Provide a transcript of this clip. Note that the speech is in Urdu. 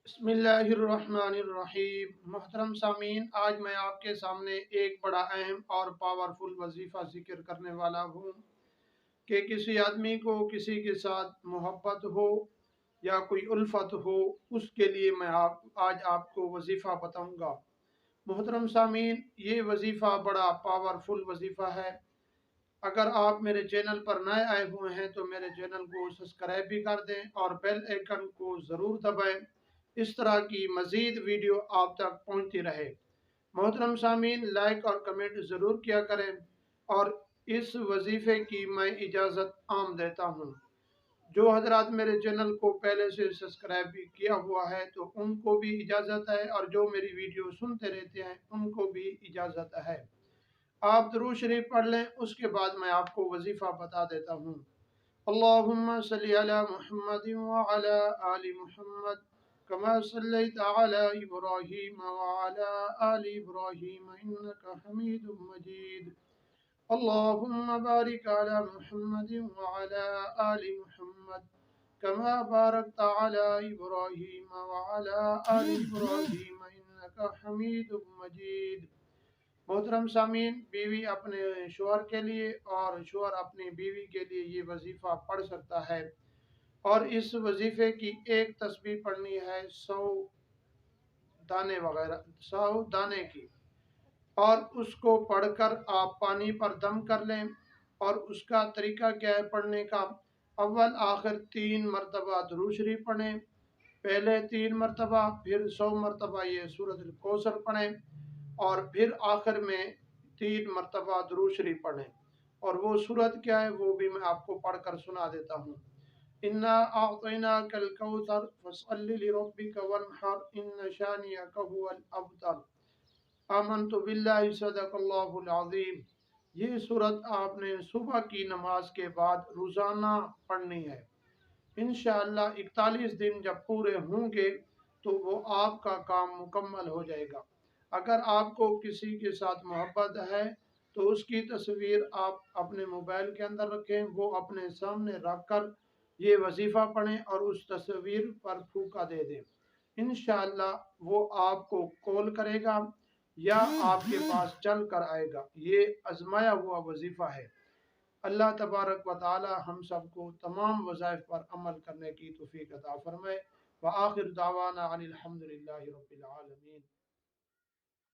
بسم اللہ الرحمن الرحیم۔ محترم سامعین، آج میں آپ کے سامنے ایک بڑا اہم اور پاورفل وظیفہ ذکر کرنے والا ہوں کہ کسی آدمی کو کسی کے ساتھ محبت ہو یا کوئی الفت ہو، اس کے لیے میں آج آپ کو وظیفہ بتاؤں گا۔ محترم سامعین، یہ وظیفہ بڑا پاورفل وظیفہ ہے۔ اگر آپ میرے چینل پر نئے آئے ہوئے ہیں تو میرے چینل کو سبسکرائب بھی کر دیں اور بیل آئیکن کو ضرور دبائیں، اس طرح کی مزید ویڈیو آپ تک پہنچتی رہے۔ محترم سامعین، لائک اور کمنٹ ضرور کیا کریں، اور اس وظیفے کی میں اجازت عام دیتا ہوں۔ جو حضرات میرے چینل کو پہلے سے سبسکرائب بھی کیا ہوا ہے تو ان کو بھی اجازت ہے، اور جو میری ویڈیو سنتے رہتے ہیں ان کو بھی اجازت ہے۔ آپ درود شریف پڑھ لیں، اس کے بعد میں آپ کو وظیفہ بتا دیتا ہوں۔ اللہم صلی علی محمد وعلی آل محمد کما صلیت علی ابراہیم وعلی آل ابراہیم انکا حمید مجید۔ اللہم بارک علی محمد وعلی آل محمد کما بارکت علی ابراہیم وعلی آل ابراہیم انکا حمید مجید۔ محترم سامعین، بیوی اپنے شوہر کے لیے اور شوہر اپنی بیوی کے لیے یہ وظیفہ پڑھ سکتا ہے، اور اس وظیفے کی ایک تسبیح پڑھنی ہے 100 دانے کی، اور اس کو پڑھ کر آپ پانی پر دم کر لیں۔ اور اس کا طریقہ کیا ہے پڑھنے کا؟ اول آخر 3 مرتبہ درود شریف پڑھیں، پہلے 3 مرتبہ، پھر 100 مرتبہ یہ سورۃ الکوثر پڑھیں، اور پھر آخر میں 3 مرتبہ درود شریف پڑھیں۔ اور وہ سورت کیا ہے وہ بھی میں آپ کو پڑھ کر سنا دیتا ہوں۔ انا اعطیناک الکوثر فصل لربک وانحر ان شانئک هو الابتر۔ آمنت باللہ صدق اللہ العظیم۔ یہ سورت آپ نے صبح کی نماز کے بعد روزانہ پڑھنی ہے۔ انشاءاللہ 41 دن جب پورے ہوں گے تو وہ آپ کا کام مکمل ہو جائے گا۔ اگر آپ کو کسی کے ساتھ محبت ہے تو اس کی تصویر آپ اپنے موبائل کے اندر رکھیں، وہ اپنے سامنے رکھ کر یہ وظیفہ پڑھیں اور اس تصویر پر پھونکا دے دیں۔ انشاءاللہ وہ آپ کو کال کرے گا یا آپ کے پاس چل کر آئے گا۔ یہ آزمایا ہوا وظیفہ ہے۔ اللہ تبارک و تعالی ہم سب کو تمام وظائف پر عمل کرنے کی توفیق عطا فرمائے۔ وآخر دعوانا ان الحمدللہ رب العالمین۔